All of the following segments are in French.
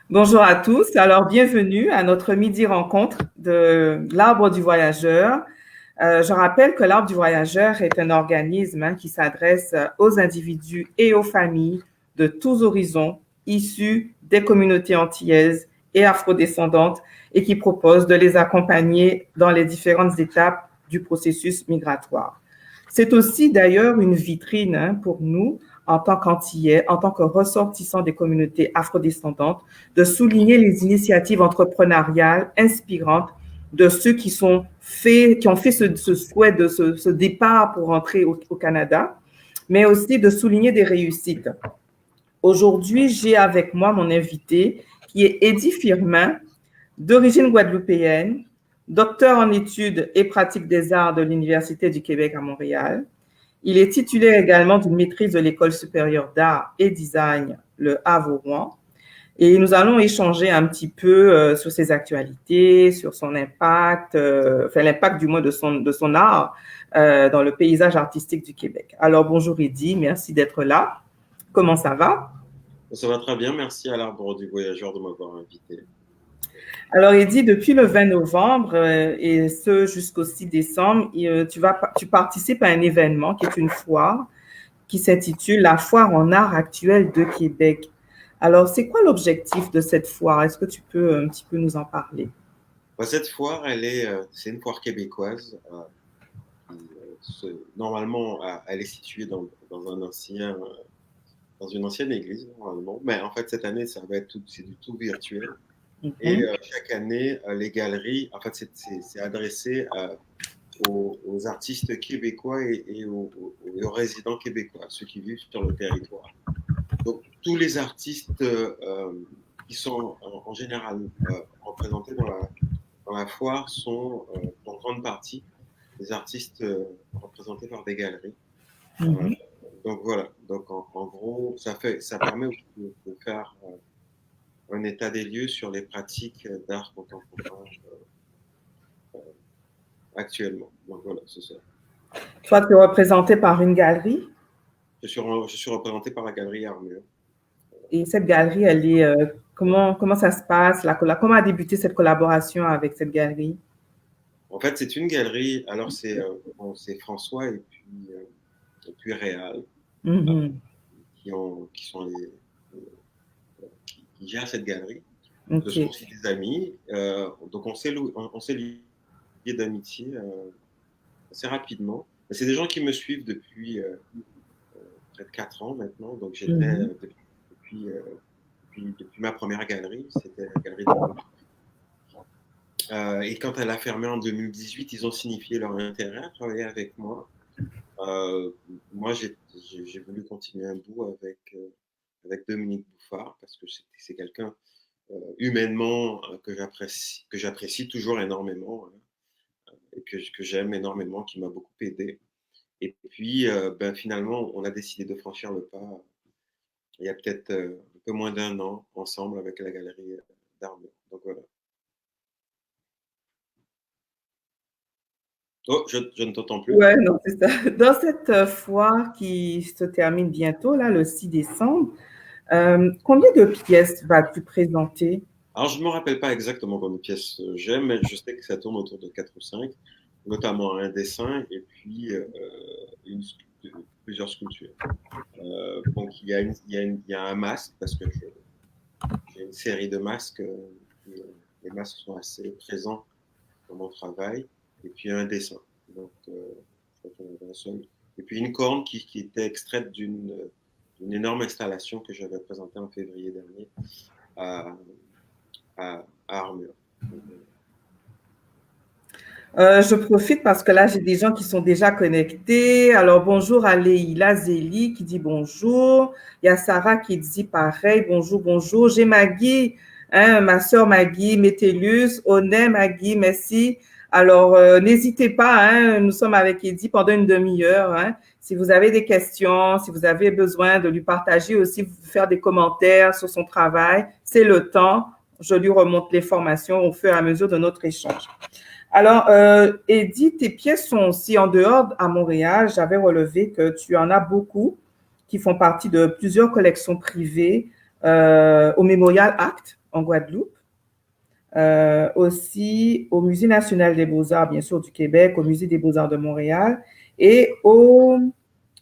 Bonjour à tous. Alors, bienvenue à notre midi rencontre de l'Arbre du Voyageur. Je rappelle que l'Arbre du Voyageur est un organisme qui s'adresse aux individus et aux familles de tous horizons issus des communautés antillaises et afrodescendantes et qui propose de les accompagner dans les différentes étapes du processus migratoire. C'est aussi d'ailleurs une vitrine pour nous en tant qu'Antillais, en tant que ressortissants des communautés afrodescendantes, de souligner les initiatives entrepreneuriales inspirantes de ceux qui ont fait ce souhait de ce départ pour rentrer au Canada, mais aussi de souligner des réussites. Aujourd'hui, j'ai avec moi mon invité qui est Eddie Firmin, d'origine guadeloupéenne, docteur en études et pratiques des arts de l'Université du Québec à Montréal. Il est titulaire également d'une maîtrise de l'École supérieure d'art et design, le Havre-Rouen. Et nous allons échanger un petit peu sur ses actualités, sur son impact, enfin l'impact du moins de son art dans le paysage artistique du Québec. Alors bonjour Eddy, merci d'être là. Comment ça va? Ça va très bien, merci à l'Arbre du Voyageur de m'avoir invité. Alors Eddy, depuis le 20 novembre et ce jusqu'au 6 décembre, tu participes à un événement qui est une foire qui s'intitule La Foire en art actuel de Québec. Alors, c'est quoi l'objectif de cette foire? Est-ce que tu peux un petit peu nous en parler? Cette foire, c'est une foire québécoise. Normalement, elle est située dans une ancienne église, normalement. Mais en fait, cette année, c'est du tout virtuel. Et Mhm. chaque année, les galeries, en fait, c'est adressé aux artistes québécois et aux résidents québécois, ceux qui vivent sur le territoire. Donc, tous les artistes qui sont en général représentés dans la foire sont en grande partie des artistes représentés par des galeries. Euh, Mhm. donc voilà, donc en gros, ça permet aussi de faire un état des lieux sur les pratiques d'art contemporain actuellement. Donc voilà, c'est ça. Toi, tu es représenté par une galerie Je suis représenté par la galerie Armure. et cette galerie, elle est, comment ça se passe? Comment a débuté cette collaboration avec cette galerie? En fait, c'est une galerie, alors c'est François et puis Réal Mhm. qui sont qui gèrent cette galerie. Ce sont OK. aussi des amis. Donc on s'est liés d'amitié assez rapidement. C'est des gens qui me suivent depuis près de 4 ans maintenant. Donc j'étais Mhm. depuis, depuis ma première galerie, c'était la galerie d'Armand. Et quand elle a fermé en 2018, ils ont signifié leur intérêt à travailler avec moi. Euh, Moi, j'ai voulu continuer un bout avec Dominique Bouffard parce que c'est quelqu'un humainement que j'apprécie toujours énormément et que j'aime énormément, qui m'a beaucoup aidé. Et puis, ben, finalement, on a décidé de franchir le pas il y a peut-être un peu moins d'un an ensemble avec la galerie d'Armure. Donc voilà. Oh, je ne t'entends plus. Ouais, non, c'est ça. Dans cette foire qui se termine bientôt, là, le 6 décembre, combien de pièces vas-tu présenter? Alors, je ne me rappelle pas exactement combien de pièces j'aime, mais je sais que ça tourne autour de 4 ou 5, notamment un dessin et puis plusieurs sculptures. Donc, il y a un masque, parce que j'ai une série de masques. Les masques sont assez présents dans mon travail. Et puis, un dessin. Donc, je crois qu'il y en avait un seul. Et puis, une corne qui était extraite d'une énorme installation que j'avais présentée en février dernier à, à Armure. Donc, Je profite parce que là, j'ai des gens qui sont déjà connectés. Alors, bonjour à Leïla Zélie qui dit bonjour. Il y a Sarah qui dit pareil, bonjour, bonjour. J'ai Maggie, hein, ma sœur Maggie, Métellus, Onet Maggie, merci. Alors, n'hésitez pas, hein, nous sommes avec Eddy pendant une demi-heure. Hein. Si vous avez des questions, si vous avez besoin de lui partager aussi, faire des commentaires sur son travail, c'est le temps. Je lui remonte les formations au fur et à mesure de notre échange. Alors, Edith, tes pièces sont aussi en dehors à Montréal. J'avais relevé que tu en as beaucoup qui font partie de plusieurs collections privées au Memorial Act en Guadeloupe, aussi au Musée national des beaux-arts, bien sûr, du Québec, au Musée des beaux-arts de Montréal et au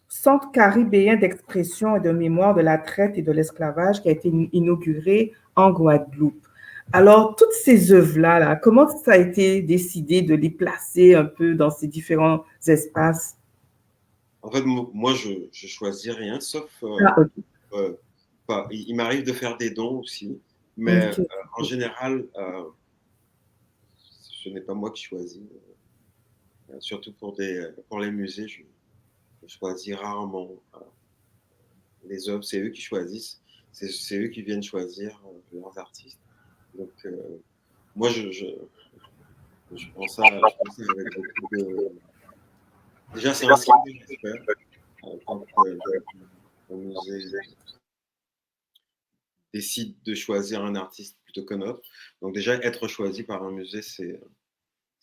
Centre caribéen d'expression et de mémoire de la traite et de l'esclavage qui a été inauguré en Guadeloupe. Alors, toutes ces œuvres-là, là, comment ça a été décidé de les placer un peu dans ces différents espaces? En fait, moi, je choisis rien, sauf, Ah, ok. il m'arrive de faire des dons aussi, mais Ok. en général, ce n'est pas moi qui choisis. Surtout pour les musées, je choisis rarement les œuvres, c'est eux qui choisissent, c'est eux qui viennent choisir leurs artistes. Donc, moi, je pense ça avec beaucoup de. Déjà, c'est un signe de respect quand un musée décide de choisir un artiste plutôt qu'un autre. Donc, déjà, être choisi par un musée, c'est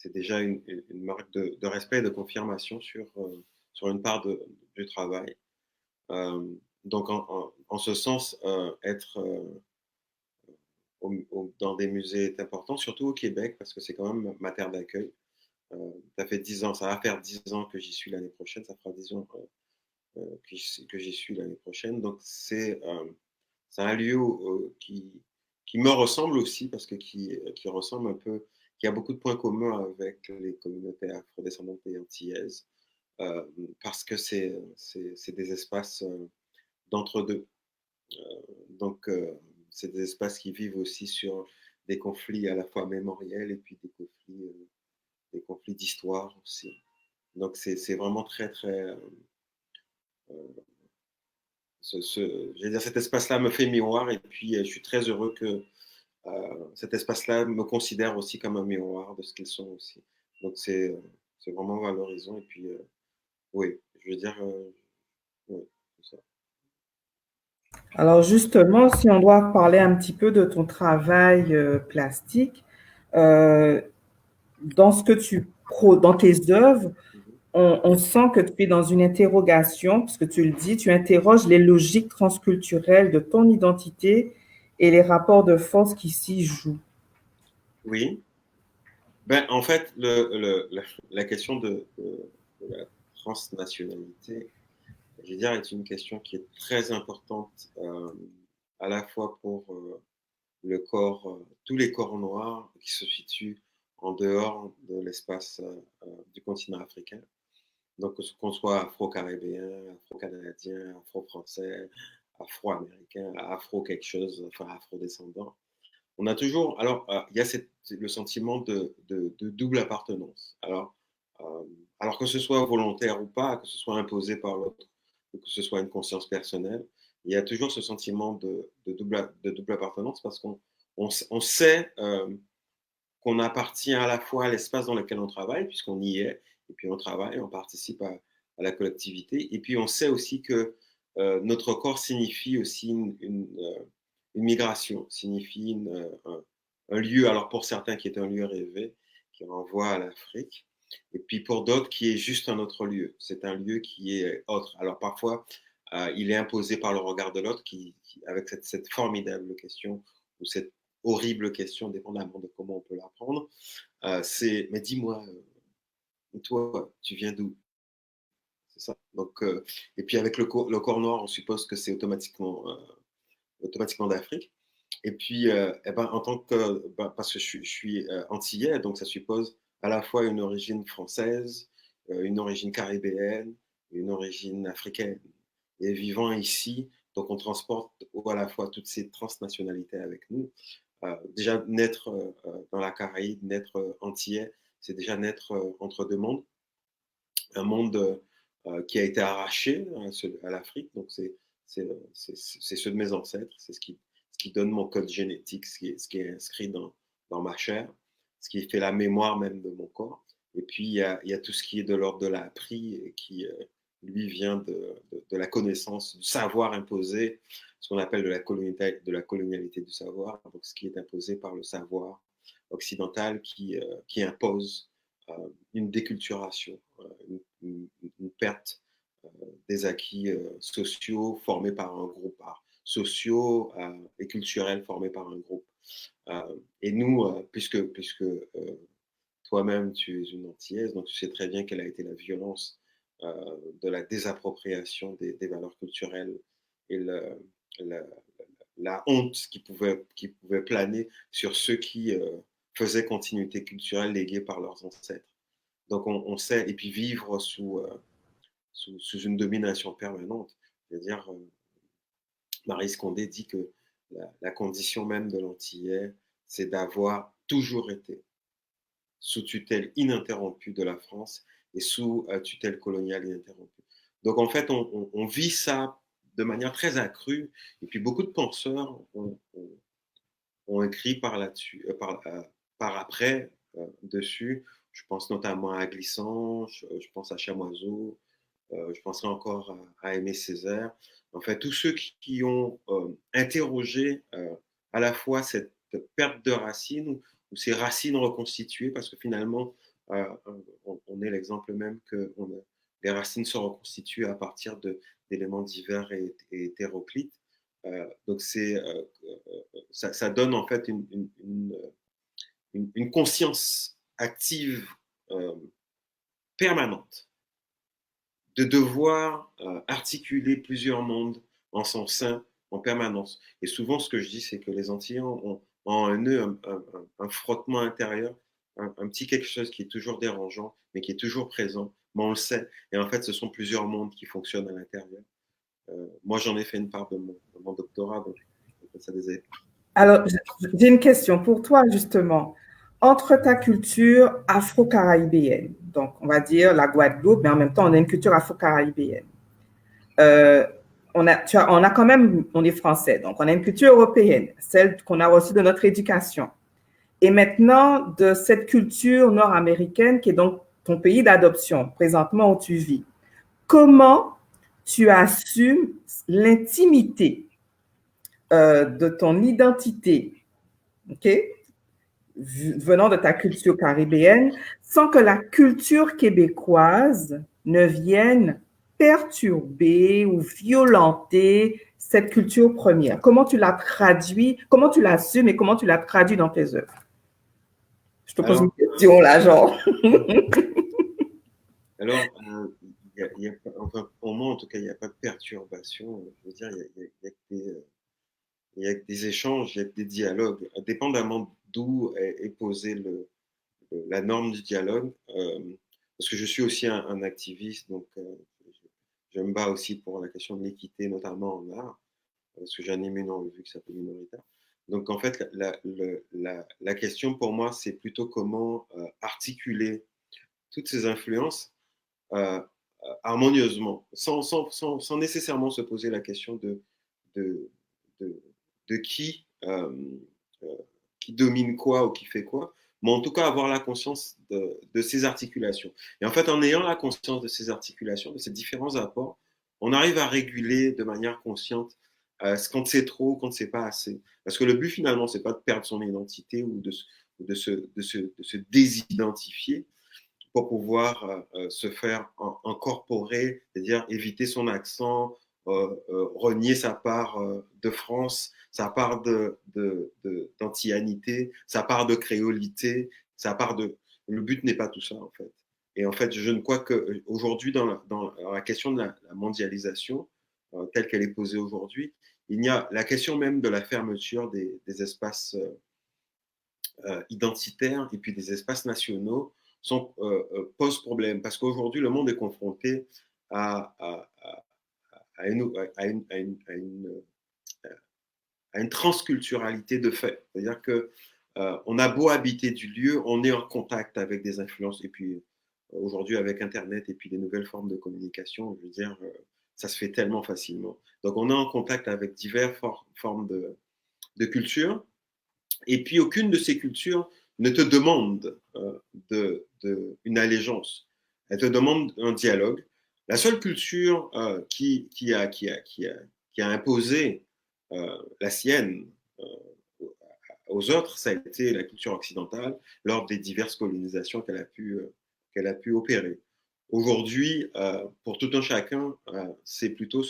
déjà une marque de respect et de confirmation sur une part du travail. Euh, donc, en ce sens, être dans des musées est important, surtout au Québec, parce que c'est quand même ma terre d'accueil. Ça fait 10 ans, ça va faire 10 ans que j'y suis l'année prochaine, ça fera 10 ans que j'y suis l'année prochaine. Donc, c'est un lieu qui me ressemble aussi, parce que qui ressemble un peu, qui a beaucoup de points communs avec les communautés afrodescendantes et antillaises, euh, parce que c'est des espaces d'entre-deux. Donc, c'est des espaces qui vivent aussi sur des conflits à la fois mémoriels et puis des conflits d'histoire aussi. Donc, c'est vraiment très, très. Je veux dire, cet espace-là me fait miroir et puis je suis très heureux que cet espace-là me considère aussi comme un miroir de ce qu'ils sont aussi. Donc, c'est vraiment valorisant. Et puis, oui, je veux dire, oui, c'est ça. Alors justement, si on doit parler un petit peu de ton travail plastique, euh, dans ce que dans tes œuvres, Mhm. on sent que tu es dans une interrogation, puisque tu le dis, tu interroges les logiques transculturelles de ton identité et les rapports de force qui s'y jouent. Oui. Ben, en fait, la question de la transnationalité, je veux dire, est une question qui est très importante à la fois pour tous les corps noirs qui se situent en dehors de l'espace du continent africain. Donc, qu'on soit afro-caribéen, afro-canadien, afro-français, afro-américain, afro quelque chose, enfin afro-descendant. On a toujours, alors, il y a le sentiment de double appartenance. Euh, alors que ce soit volontaire ou pas, que ce soit imposé par l'autre, ou que ce soit une conscience personnelle, il y a toujours ce sentiment de double appartenance parce qu'on sait qu'on appartient à la fois à l'espace dans lequel on travaille, puisqu'on y est, et puis on travaille, on participe à la collectivité, et puis on sait aussi que notre corps signifie aussi une migration, signifie un lieu, alors pour certains qui est un lieu rêvé, qui renvoie à l'Afrique, et puis pour d'autres qui est juste un autre lieu, c'est un lieu qui est autre. Alors parfois, il est imposé par le regard de l'autre, avec cette formidable question, ou cette horrible question, dépendamment de comment on peut la prendre. Mais dis-moi, toi, tu viens d'où? C'est ça. Donc, et puis avec le corps noir, on suppose que c'est automatiquement d'Afrique. Et puis, eh ben, en tant que, ben, parce que je suis antillais, donc ça suppose à la fois une origine française, une origine caribéenne, une origine africaine. Et vivant ici, donc on transporte à la fois toutes ces transnationalités avec nous. Déjà, naître dans la Caraïbe, naître antillais, c'est déjà naître entre deux mondes. Un monde qui a été arraché à l'Afrique, donc c'est ceux de mes ancêtres, c'est ce qui donne mon code génétique, ce qui est inscrit dans ma chair, ce qui fait la mémoire même de mon corps. Et puis, il y a tout ce qui est de l'ordre de l'appris, et qui, lui, vient de la connaissance, du savoir imposé, ce qu'on appelle de la colonialité du savoir, donc ce qui est imposé par le savoir occidental qui impose une déculturation, une perte des acquis sociaux formés par un groupe, sociaux et culturels formés par un groupe. Et nous, puisque toi-même, tu es une Antillaise, donc tu sais très bien quelle a été la violence de la désappropriation des valeurs culturelles et la, la honte qui pouvait planer sur ceux qui faisaient continuité culturelle léguée par leurs ancêtres. Donc on sait, et puis vivre sous une domination permanente. C'est-à-dire, Maryse Condé dit que la condition même de l'Antillais, c'est d'avoir toujours été sous tutelle ininterrompue de la France et sous tutelle coloniale ininterrompue. Donc en fait, on vit ça de manière très accrue. Et puis beaucoup de penseurs ont écrit par après dessus. Je pense notamment à Glissant, je pense à Chamoiseau, je penserai encore à Aimé Césaire. En fait, tous ceux qui ont interrogé à la fois cette perte de racines ou ces racines reconstituées, parce que finalement, on est l'exemple même que les racines sont reconstituées à partir d'éléments divers et hétéroclites. Donc ça donne en fait une conscience active permanente de devoir articuler plusieurs mondes en son sein en permanence. Et souvent, ce que je dis, c'est que les Antillais ont en eux un frottement intérieur, un petit quelque chose qui est toujours dérangeant, mais qui est toujours présent, mais on le sait. Et en fait, ce sont plusieurs mondes qui fonctionnent à l'intérieur. Moi, j'en ai fait une part de mon doctorat, donc ça des a... Alors, j'ai une question pour toi, justement. Entre ta culture afro-caribéenne, donc on va dire la Guadeloupe, mais en même temps, on a une culture afro-caribéenne. Euh, on a quand même, on est français, donc on a une culture européenne, celle qu'on a reçue de notre éducation. Et maintenant, de cette culture nord-américaine qui est donc ton pays d'adoption, présentement où tu vis. Comment tu assumes l'intimité de ton identité, OK, venant de ta culture caribéenne, sans que la culture québécoise ne vienne perturber ou violenter cette culture première? Comment tu la traduis, comment tu l'assumes et comment tu la traduis dans tes œuvres? Je te pose une Alors, question là, genre. alors enfin, pour moi, en tout cas, il n'y a pas de perturbation. Je veux dire, il y a que des échanges, il y a que des dialogues, dépendamment d'où est posée la norme du dialogue. Parce que je suis aussi un activiste, donc je me bats aussi pour la question de l'équité, notamment en art, parce que j'anime une revue qui s'appelle Minoritaire. Donc en fait, la question pour moi, c'est plutôt comment articuler toutes ces influences euh, harmonieusement, sans nécessairement se poser la question de, de, de euh, qui domine quoi ou qui fait quoi, mais en tout cas avoir la conscience de ces articulations. Et en fait, en ayant la conscience de ces articulations, de ces différents apports, on arrive à réguler de manière consciente ce qu'on sait trop, qu'on ne sait pas assez. Parce que le but finalement, c'est pas de perdre son identité ou de se désidentifier, pour pouvoir se faire incorporer, c'est-à-dire éviter son accent, renier sa part de France, sa part d'antillanité, sa part de créolité, sa part de... Le but n'est pas tout ça, en fait. Et en fait, je ne crois qu'aujourd'hui, dans la question de la mondialisation, telle qu'elle est posée aujourd'hui, il y a la question même de la fermeture des espaces identitaires et puis des espaces nationaux pose problème parce qu'aujourd'hui, le monde est confronté à, à, à une transculturalité de fait. C'est-à-dire que on a beau habiter du lieu, on est en contact avec des influences. Et puis aujourd'hui, avec Internet et puis les nouvelles formes de communication, je veux dire, ça se fait tellement facilement. Donc on est en contact avec diverses formes de culture. Et puis aucune de ces cultures ne te demande une allégeance. Elle te demande un dialogue. La seule culture qui a imposé la sienne aux autres, ça a été la culture occidentale lors des diverses colonisations qu'elle a pu opérer. Aujourd'hui, pour tout un chacun, c'est plutôt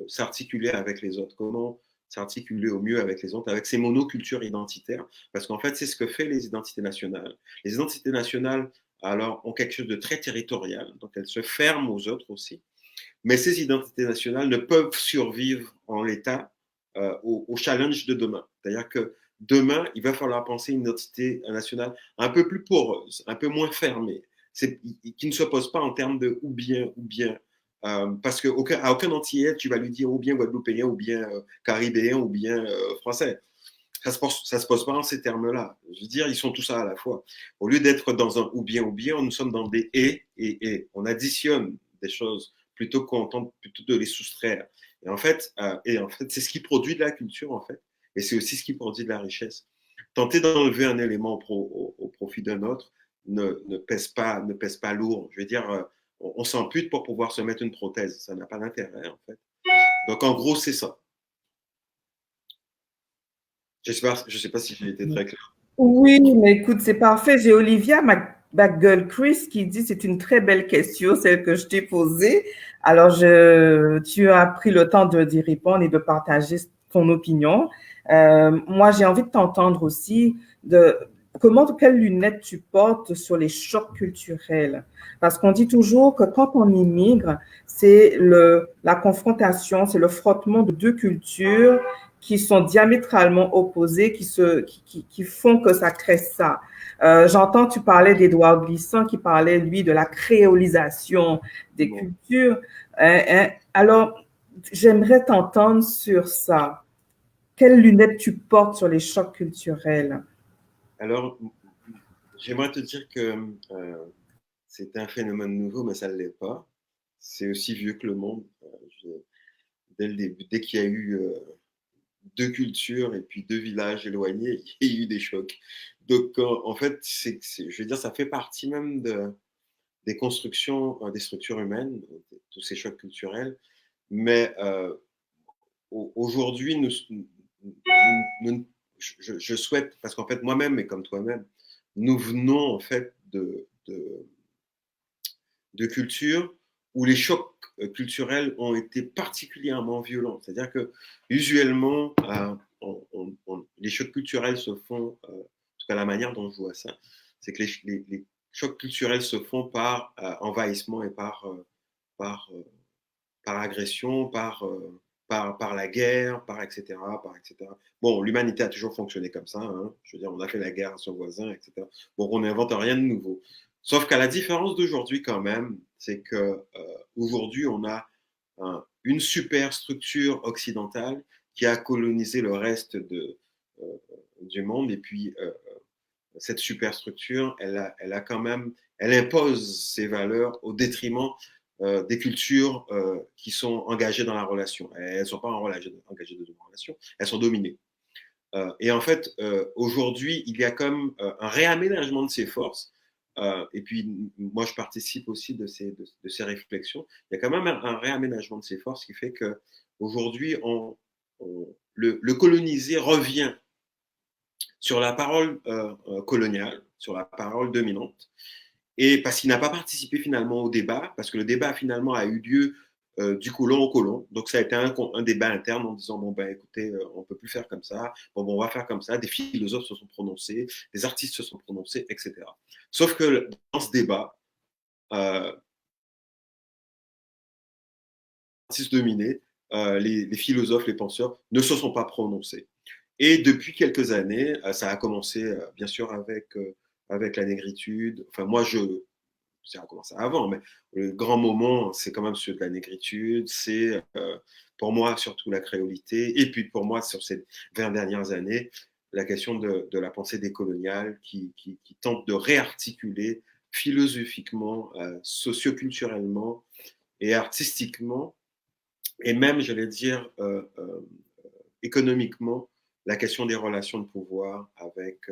s'articuler avec les autres. Comment s'articuler au mieux avec les autres, avec ces monocultures identitaires, parce qu'en fait, c'est ce que fait les identités nationales. Les identités nationales, alors, ont quelque chose de très territorial, donc elles se ferment aux autres aussi. Mais ces identités nationales ne peuvent survivre en l'état au challenge de demain. C'est-à-dire que demain, il va falloir penser une identité nationale un peu plus poreuse, un peu moins fermée, qui ne s'oppose pas en termes de ou bien. Parce qu'à aucun Antillais, tu vas lui dire ou bien Guadeloupéen, ou bien Caribéen, ou bien Français. Ça se pose pas en ces termes-là. Je veux dire, ils sont tous ça à la fois. Au lieu d'être dans un ou bien, nous sommes dans des et. On additionne des choses plutôt qu'on tente plutôt de les soustraire. Et en fait, c'est ce qui produit de la culture, en fait. Et c'est aussi ce qui produit de la richesse. Tenter d'enlever un élément au profit d'un autre ne pèse pas lourd. Je veux dire, on s'ampute pour pouvoir se mettre une prothèse. Ça n'a pas d'intérêt, en fait. Donc, en gros, c'est ça. Je sais pas si j'ai été très clair. Oui, mais écoute, c'est parfait. J'ai Olivia McGill-Chris qui dit c'est une très belle question, celle que je t'ai posée. Alors, tu as pris le temps d'y répondre et de partager ton opinion. Moi, j'ai envie de t'entendre aussi de quelles lunettes tu portes sur les chocs culturels. Parce qu'on dit toujours que quand on immigre, c'est la confrontation, c'est le frottement de deux cultures qui sont diamétralement opposés, qui font que ça crée ça. J'entends, tu parlais d'Édouard Glissant qui parlait, lui, de la créolisation des cultures. Alors, j'aimerais t'entendre sur ça. Quelles lunettes tu portes sur les chocs culturels? Alors, j'aimerais te dire que c'est un phénomène nouveau, mais ça ne l'est pas. C'est aussi vieux que le monde. Dès le début, dès qu'il y a eu deux cultures et puis deux villages éloignés, il y a eu des chocs. Donc, en fait, je veux dire, ça fait partie même des constructions, des structures humaines, tous ces chocs culturels. Mais aujourd'hui, je souhaite, parce qu'en fait, moi-même et comme toi-même, nous venons en fait de cultures où les chocs culturels ont été particulièrement violents. C'est-à-dire que usuellement, les chocs culturels se font, en tout cas la manière dont je vois ça, c'est que les chocs culturels se font par envahissement et par, par agression, par la guerre, par etc. Bon, l'humanité a toujours fonctionné comme ça. Hein. Je veux dire, on a fait la guerre à son voisin, etc. Bon, on n'invente rien de nouveau. Sauf qu'à la différence d'aujourd'hui quand même, c'est que aujourd'hui, on a une super structure occidentale qui a colonisé le reste euh, du monde. Et puis, cette superstructure, elle a quand même, elle impose ses valeurs au détriment des cultures qui sont engagées dans la relation. Elles ne sont pas engagées dans une relation, elles sont dominées. Et en fait, aujourd'hui, il y a comme un réaménagement de ces forces. Et puis, moi, je participe aussi de ces réflexions. Il y a quand même un réaménagement de ces forces qui fait que aujourd'hui, le colonisé revient sur la parole coloniale, sur la parole dominante, et parce qu'il n'a pas participé finalement au débat, parce que le débat finalement a eu lieu du colon au colon. Donc ça a été un débat interne en disant bon ben écoutez, on peut plus faire comme ça, bon on va faire comme ça. Des philosophes se sont prononcés, des artistes se sont prononcés, etc. Sauf que dans ce débat, artistes dominés, les philosophes, les penseurs ne se sont pas prononcés. Et depuis quelques années, ça a commencé bien sûr avec la négritude. Enfin, ça a commencé avant, mais le grand moment, c'est quand même celui de la négritude. C'est pour moi surtout la créolité. Et puis pour moi, sur ces 20 dernières années, la question de la pensée décoloniale qui tente de réarticuler philosophiquement, socioculturellement et artistiquement, et même, j'allais dire, économiquement, la question des relations de pouvoir avec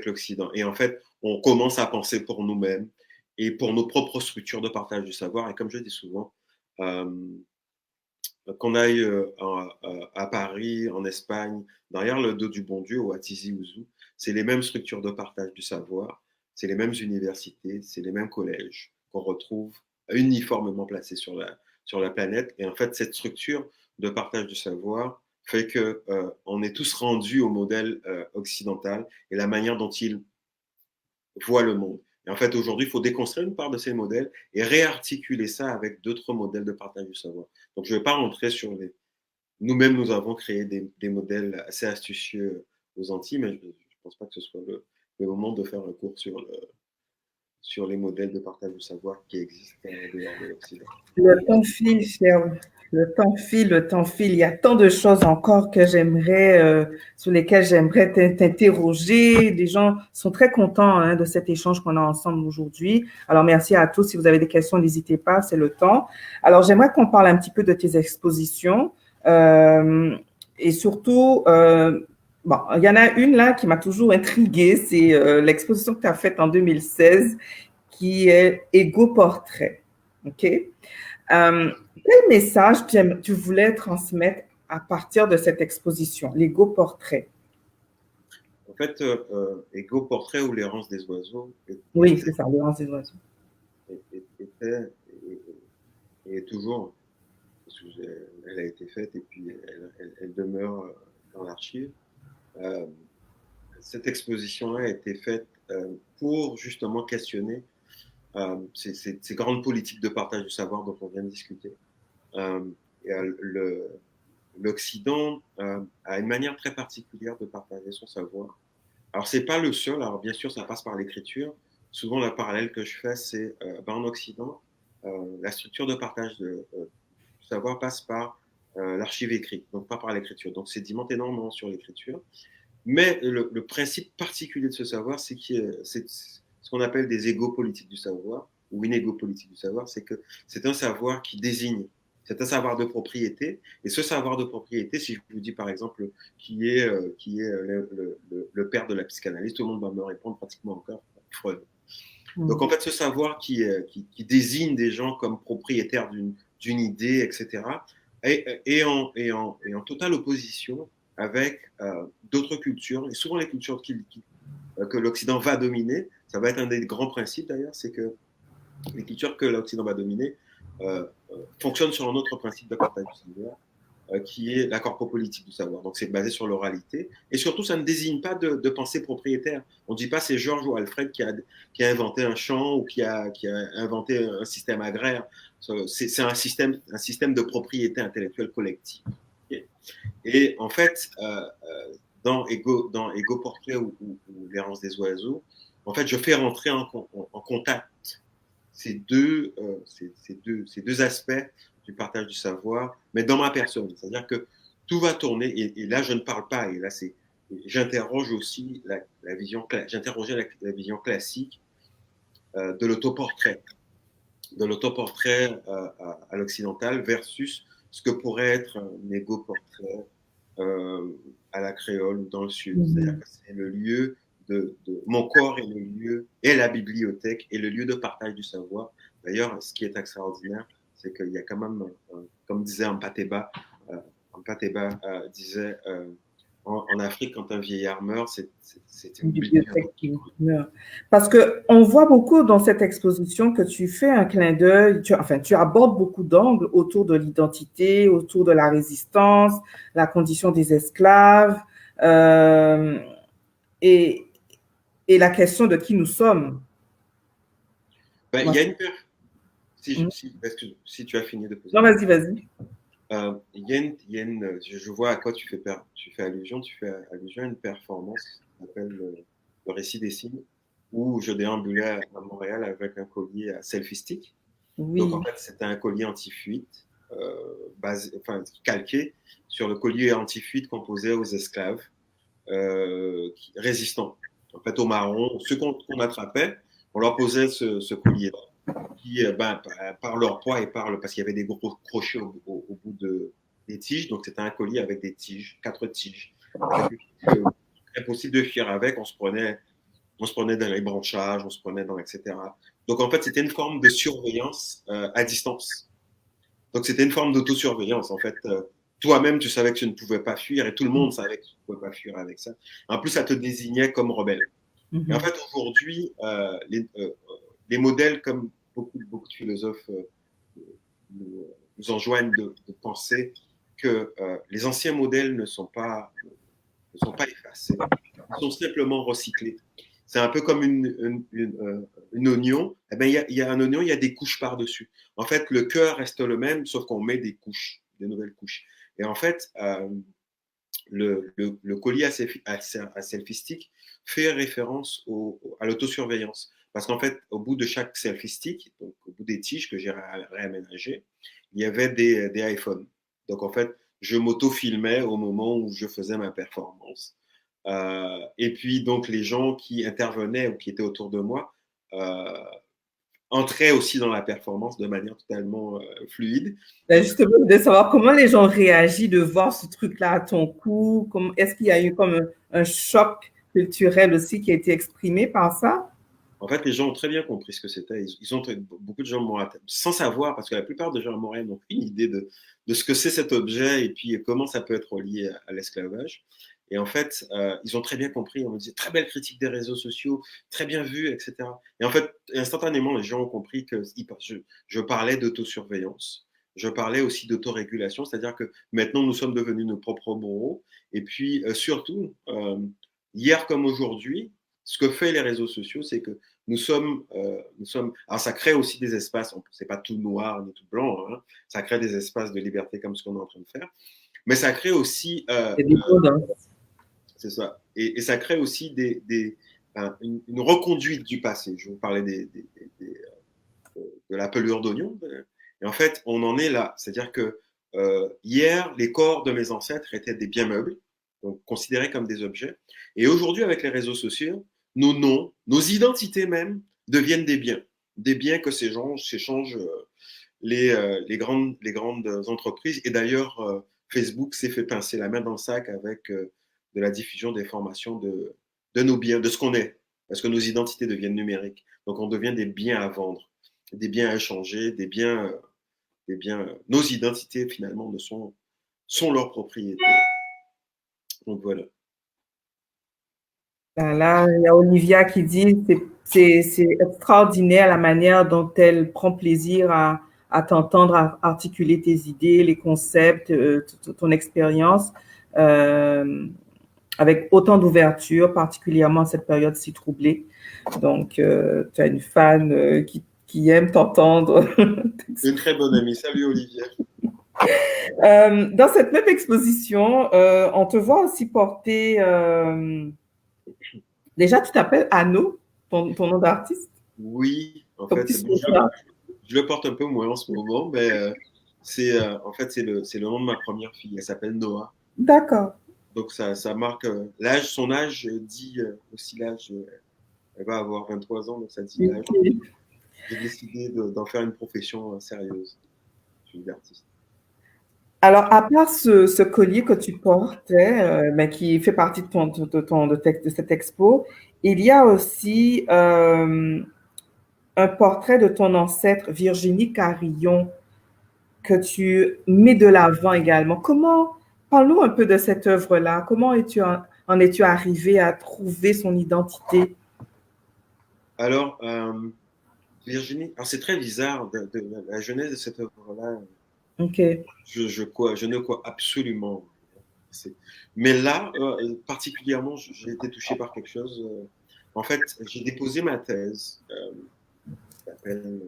l'Occident. Et en fait, on commence à penser pour nous-mêmes et pour nos propres structures de partage du savoir. Et comme je dis souvent, euh, qu'on aille à Paris, en Espagne, derrière le dos du bon Dieu ou à Tizi Ouzou, c'est les mêmes structures de partage du savoir, c'est les mêmes universités, c'est les mêmes collèges qu'on retrouve uniformément placés sur la planète. Et en fait, cette structure de partage du savoir, fait que on est tous rendus au modèle occidental et la manière dont il voit le monde. Et en fait, aujourd'hui, il faut déconstruire une part de ces modèles et réarticuler ça avec d'autres modèles de partage du savoir. Donc, je ne vais pas rentrer sur les. Nous-mêmes, nous avons créé des modèles assez astucieux aux Antilles, mais je ne pense pas que ce soit le moment de faire un cours sur les modèles de partage du savoir qui existent en dehors de l'Occident. Le temps file, cher. Le temps file, le temps file. Il y a tant de choses encore que j'aimerais, sur lesquelles j'aimerais t'interroger. Les gens sont très contents hein, de cet échange qu'on a ensemble aujourd'hui. Alors, merci à tous. Si vous avez des questions, n'hésitez pas, c'est le temps. Alors, j'aimerais qu'on parle un petit peu de tes expositions. Et surtout, bon, il y en a une là qui m'a toujours intriguée. C'est l'exposition que tu as faite en 2016 qui est Ego Portrait. OK? Quel message tu voulais transmettre à partir de cette exposition, l'Ego Portrait? En fait, Ego Portrait ou l'errance des oiseaux Oui, c'est ça, l'errance des oiseaux. était et est toujours, parce elle a été faite et puis elle demeure dans l'archive. Cette exposition-là a été faite pour justement questionner ces grandes politiques de partage du savoir dont on vient de discuter. L'Occident a une manière très particulière de partager son savoir. Alors, c'est pas le seul. Alors, bien sûr, ça passe par l'écriture. Souvent, le parallèle que je fais, c'est en Occident, la structure de partage du savoir passe par l'archive écrite, donc pas par l'écriture. Donc, c'est sédimente énormément sur l'écriture. Mais le principe particulier de ce savoir, c'est ce qu'on appelle des égos politiques du savoir, ou une égo politique du savoir, c'est que c'est un savoir qui désigne, c'est un savoir de propriété, et ce savoir de propriété, si je vous dis par exemple qui est le père de la psychanalyse, tout le monde va me répondre pratiquement encore Freud. Donc en fait, ce savoir qui désigne des gens comme propriétaires d'une idée, etc., est en totale opposition avec d'autres cultures, et souvent les cultures que l'Occident va dominer. Ça va être un des grands principes d'ailleurs, c'est que les cultures que l'Occident va dominer fonctionnent sur un autre principe de partage du savoir, qui est la corpopolitique du savoir. Donc c'est basé sur l'oralité. Et surtout, ça ne désigne pas de pensée propriétaire. On ne dit pas c'est Georges ou Alfred qui a inventé un champ ou qui a inventé un système agraire. C'est un système de propriété intellectuelle collective. Okay. Et en fait, dans Ego Portrait ou l'errance des oiseaux, en fait, je fais rentrer en contact ces deux aspects du partage du savoir, mais dans ma personne. C'est-à-dire que tout va tourner, et là, je ne parle pas, et là, j'interroge aussi j'interrogeais la vision classique de l'autoportrait à l'occidental versus ce que pourrait être un égo-portrait à la créole ou dans le sud. C'est-à-dire que c'est le lieu mon corps est le lieu, et la bibliothèque est le lieu de partage du savoir. D'ailleurs, ce qui est extraordinaire, c'est qu'il y a quand même, comme disait Ampateba, disait en Afrique, quand un vieillard meurt, c'est une bibliothèque qui meurt. Parce qu'on voit beaucoup dans cette exposition que tu fais un clin d'œil, tu abordes beaucoup d'angles autour de l'identité, autour de la résistance, la condition des esclaves et la question de qui nous sommes. Ben, il y a une si tu as fini de poser. Non, vas-y. Je vois à quoi tu fais allusion. Tu fais allusion à une performance qui s'appelle le récit des signes, où je déambulais à Montréal avec un collier à selfie stick. Oui. Donc en fait, c'était un collier anti-fuite, calqué sur le collier anti-fuite qu'on posait aux esclaves résistants. En fait, aux marrons, ceux qu'on attrapait, on leur posait ce collier-là, qui, par leur poids et parce qu'il y avait des gros crochets au bout des tiges, donc c'était un collier avec des tiges, 4 tiges. Impossible de fuir avec, on se prenait dans les branchages, on se prenait dans, etc. Donc en fait, c'était une forme de surveillance à distance. Donc c'était une forme d'autosurveillance. En fait, toi-même, tu savais que tu ne pouvais pas fuir et tout le monde savait que tu ne pouvais pas fuir avec ça. En plus, ça te désignait comme rebelle. Mm-hmm. Et en fait, aujourd'hui, les modèles, comme beaucoup de philosophes nous enjoignent de penser que les anciens modèles ne sont pas effacés, ils sont simplement recyclés. C'est un peu comme une oignon. Eh ben, il y a un oignon, il y a des couches par-dessus. En fait, le cœur reste le même, sauf qu'on met des couches, des nouvelles couches. Et en fait, le collier à selfie stick fait référence à l'autosurveillance. Parce qu'en fait, au bout de chaque selfie stick, donc au bout des tiges que j'ai réaménagées, il y avait des iPhones. Donc en fait, je m'auto-filmais au moment où je faisais ma performance. Et puis donc les gens qui intervenaient ou qui étaient autour de moi entraient aussi dans la performance de manière totalement fluide. Ben, justement, de savoir comment les gens réagissent de voir ce truc-là à ton cou. Est-ce qu'il y a eu comme un choc culturel aussi qui a été exprimé par ça? En fait, les gens ont très bien compris ce que c'était. Beaucoup de gens m'ont sans savoir, parce que la plupart des gens à Montréal n'ont aucune idée de ce que c'est cet objet et puis comment ça peut être relié à l'esclavage. Et en fait, ils ont très bien compris. On me disait très belle critique des réseaux sociaux, très bien vu, etc. Et en fait, instantanément, les gens ont compris que je parlais d'autosurveillance. Je parlais aussi d'autorégulation, c'est-à-dire que maintenant nous sommes devenus nos propres bourreaux. Et puis surtout, hier comme aujourd'hui, ce que fait les réseaux sociaux, c'est que nous sommes. Alors, ça crée aussi des espaces, c'est pas tout noir ni tout blanc, hein, ça crée des espaces de liberté comme ce qu'on est en train de faire, mais ça crée aussi. C'est des codes, hein. C'est ça. Et ça crée aussi une reconduite du passé. Je vous parlais de la pelure d'oignon. Et en fait, on en est là. C'est-à-dire que hier, les corps de mes ancêtres étaient des biens meubles, donc considérés comme des objets. Et aujourd'hui, avec les réseaux sociaux, nos noms, nos identités même, deviennent des biens. Des biens que s'échangent les grandes entreprises. Et d'ailleurs, Facebook s'est fait pincer la main dans le sac avec de la diffusion des formations de nos biens, de ce qu'on est. Parce que nos identités deviennent numériques. Donc, on devient des biens à vendre, des biens à échanger, nos identités, finalement, sont leur propriété. Donc, voilà. Là, il y a Olivia qui dit c'est extraordinaire la manière dont elle prend plaisir à t'entendre articuler tes idées, les concepts, ton expérience, avec autant d'ouverture, particulièrement à cette période si troublée. Donc, tu as une fan qui aime t'entendre. Une très bonne amie. Salut, Olivia. Dans cette même exposition, on te voit aussi porter. Déjà, tu t'appelles Anno, ton nom d'artiste? Oui, en Comme fait, tu bon, sais ça. je le porte un peu moins en ce moment, mais en fait, c'est le nom de ma première fille. Elle s'appelle Noah. D'accord. Donc, ça marque l'âge. Son âge dit aussi l'âge. Elle va avoir 23 ans, donc ça dit l'âge. Ok. J'ai décidé d'en faire une profession sérieuse. Je suis artiste. Alors, à part ce collier que tu portais, mais qui fait partie de cette expo, il y a aussi un portrait de ton ancêtre, Virginie Carillon, que tu mets de l'avant également. Parle-nous un peu de cette œuvre-là. Comment en es-tu arrivé à trouver son identité? Alors, Virginie, alors c'est très bizarre la genèse de cette œuvre-là. OK. Je ne crois absolument. C'est- Mais là, particulièrement, j'ai été touché par quelque chose. En fait, j'ai déposé ma thèse, qui s'appelle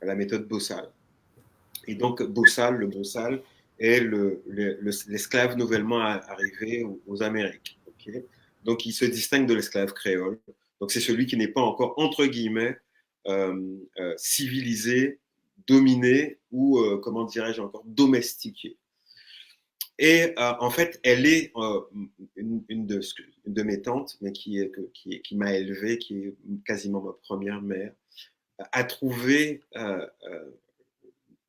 la méthode Bossal. Et donc, Bossal, le Bossal, est l'esclave nouvellement arrivé aux Amériques. Okay, donc, il se distingue de l'esclave créole. Donc, c'est celui qui n'est pas encore, entre guillemets, civilisé, dominé ou, comment dirais-je encore, domestiqué. Et en fait, elle est une de mes tantes, mais qui m'a élevé, qui est quasiment ma première mère, a trouvé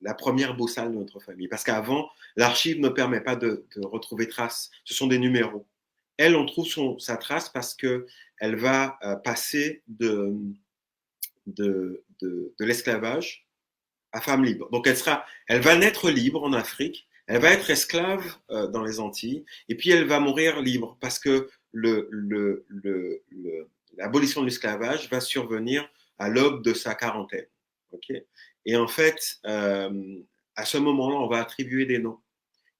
la première bossale de notre famille. Parce qu'avant, l'archive ne permet pas de retrouver trace. Ce sont des numéros. Elle, on trouve sa trace parce qu'elle va passer de l'esclavage à femme libre. Donc elle va naître libre en Afrique, elle va être esclave dans les Antilles, et puis elle va mourir libre parce que l'abolition de l'esclavage va survenir à l'aube de sa quarantaine. Okay, et en fait, à ce moment-là, on va attribuer des noms.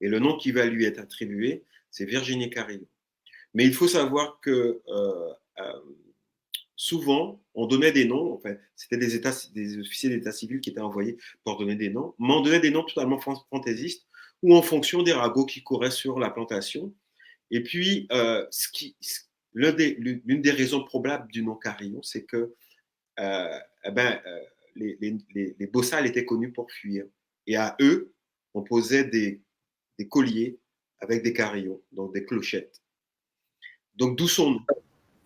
Et le nom qui va lui être attribué, c'est Virginie Carillon. Mais il faut savoir que souvent, on donnait des noms, enfin, c'était des officiers d'état civil qui étaient envoyés pour donner des noms, mais on donnait des noms totalement fantaisistes ou en fonction des ragots qui couraient sur la plantation. Et puis, l'une des raisons probables du nom Carillon, c'est que eh ben, les bossales étaient connus pour fuir. Et à eux, on posait des colliers avec des carillons, donc des clochettes. Donc, d'où son nom.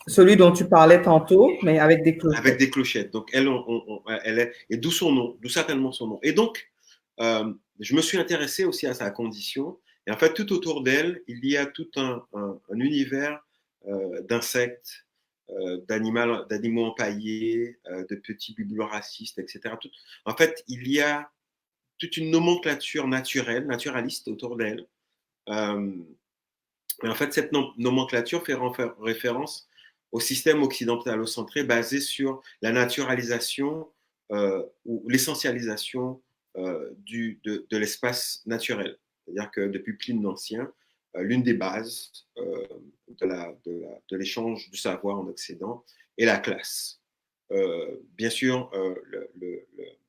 Celui dont tu parlais tantôt, mais avec des clochettes. Avec des clochettes. Donc, elle est, et d'où son nom, d'où certainement son nom. Et donc, je me suis intéressé aussi à sa condition. Et en fait, tout autour d'elle, il y a tout un univers d'insectes, d'animaux empaillés, de petits bibelots racistes, etc. En fait, il y a toute une nomenclature naturelle, naturaliste autour d'elle. Et en fait, cette nomenclature fait référence au système occidentalocentré basé sur la naturalisation ou l'essentialisation de l'espace naturel. C'est-à-dire que depuis Pline l'Ancien, l'une des bases de l'échange du savoir en Occident est la classe. Bien sûr,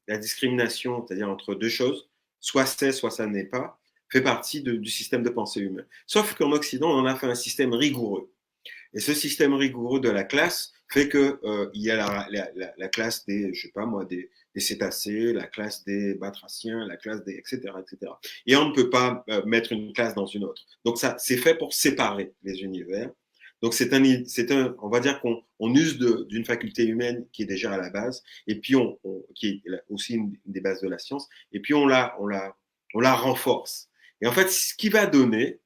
la discrimination, c'est-à-dire entre deux choses, soit c'est, soit ça n'est pas, fait partie du système de pensée humain. Sauf qu'en Occident, on en a fait un système rigoureux. Et ce système rigoureux de la classe fait que il y a la classe des, je sais pas moi, des cétacés, la classe des batraciens, la classe des, etc., etc. Et on ne peut pas mettre une classe dans une autre. Donc ça, c'est fait pour séparer les univers. Donc on va dire qu'on use d'une faculté humaine qui est déjà à la base, et puis qui est aussi une des bases de la science, et puis on la renforce. Et en fait, ce qui va donner